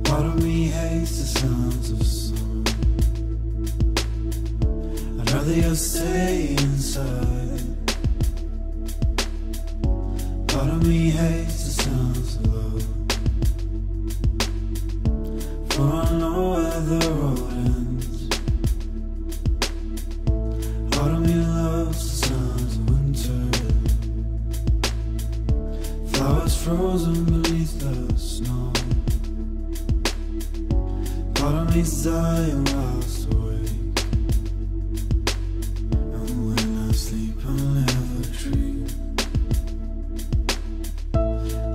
Part of me hates the sounds of summer. I'd rather just stay inside. Part of me hates the sounds of love, for I know where the road ends. Part of me loves the sounds of winter, flowers frozen beneath the snow. Part of me's dying whilst awake, and when I sleep I'll never dream.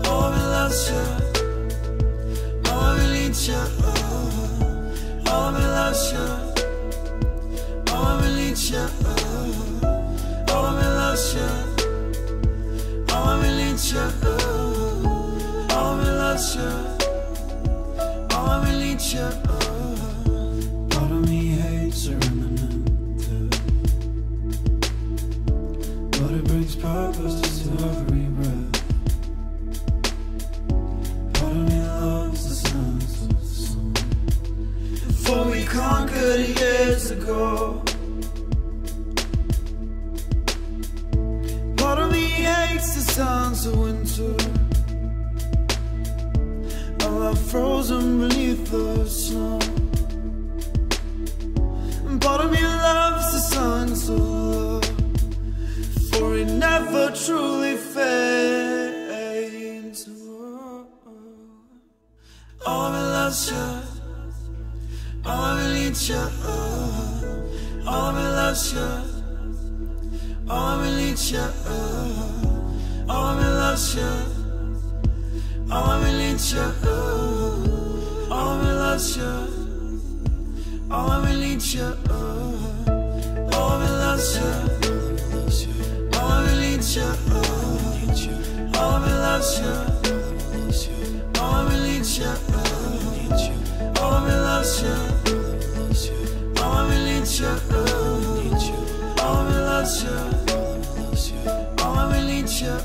Oh, I loves you, oh, I need you, oh, I loves you, oh, I need you, oh, I loves you, oh, I need you, oh, I loves you, oh, I need you. Part of me hates a remnant, but it brings purpose to every breath. Part of me loves the sounds of summer, for we conquered years ago. Part of me hates the sounds of winter, our love frozen beneath the snow. And part of me loves the songs of love, for it never truly fades. Oh, I loves you, oh, I need you, oh, I loves you, oh, I need you, oh, I loves you, oh, I need you, oh, I loves you, oh, I need you, oh, I loves you, oh, I need you, oh, I loves you, oh, I need you, oh, I loves you, oh, I need you, oh, I loves you, oh, I need you.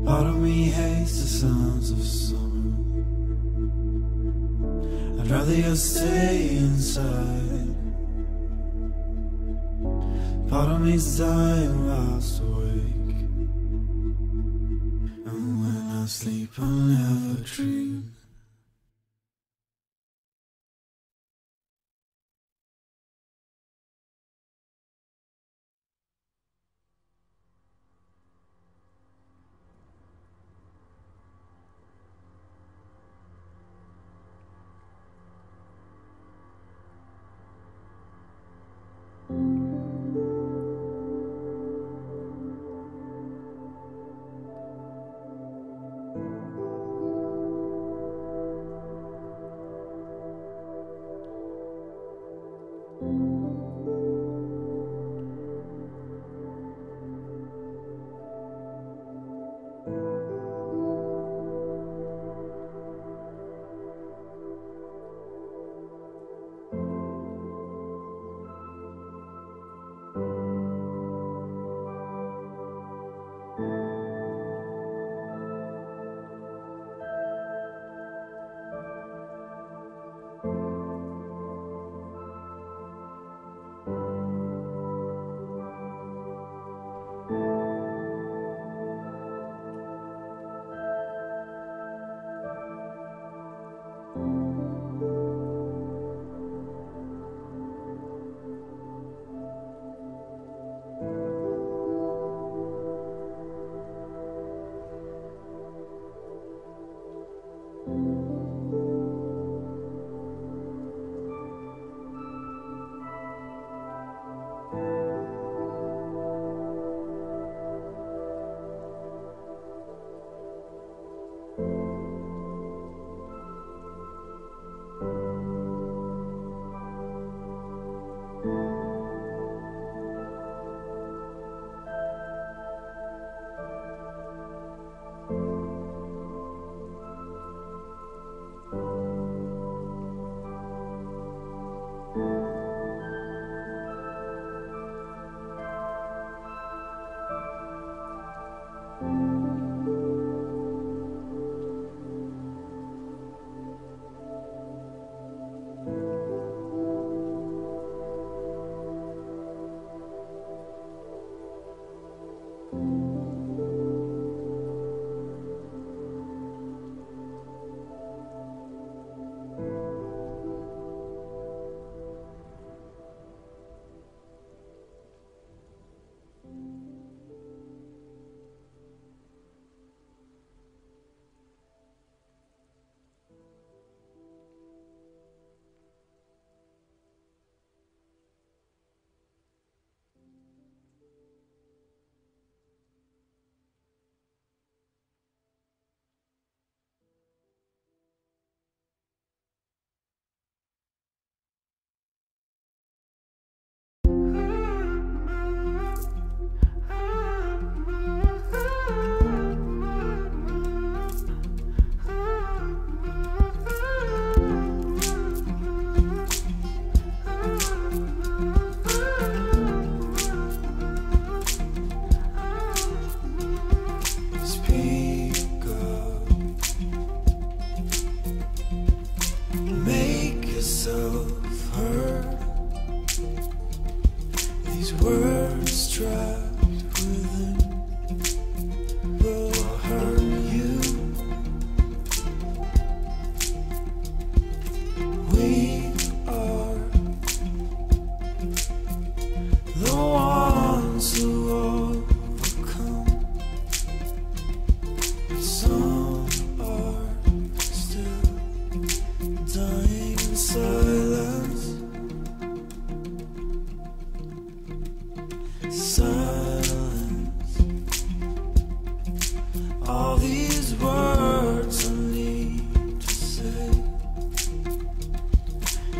Part of me hates the sounds of summer. I'd rather just stay inside. Part of me's dying whilst awake, and when I sleep I'll never dream. silence. All these words I need to say,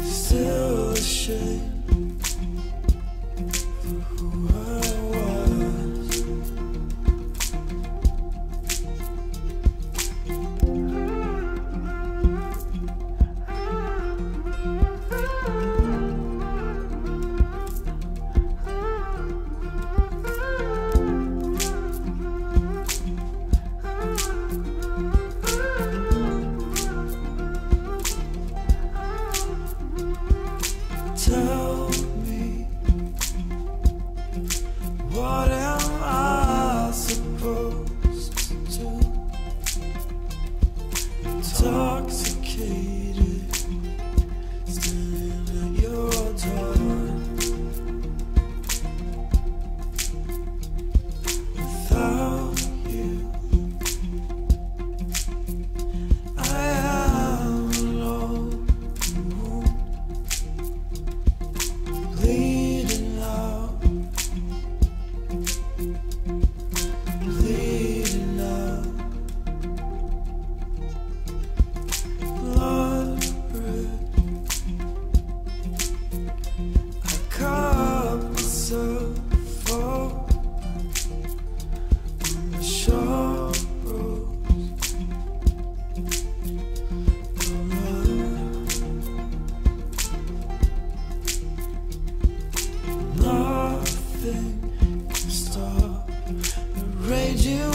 still ashamed for who I was. Tell me, what am I supposed to do? Intoxicated, standing at your door, without you I am alone, bleeding out, bleeding out, blood red. I cut myself open on the sharp rose of love. Nothing can stop the raging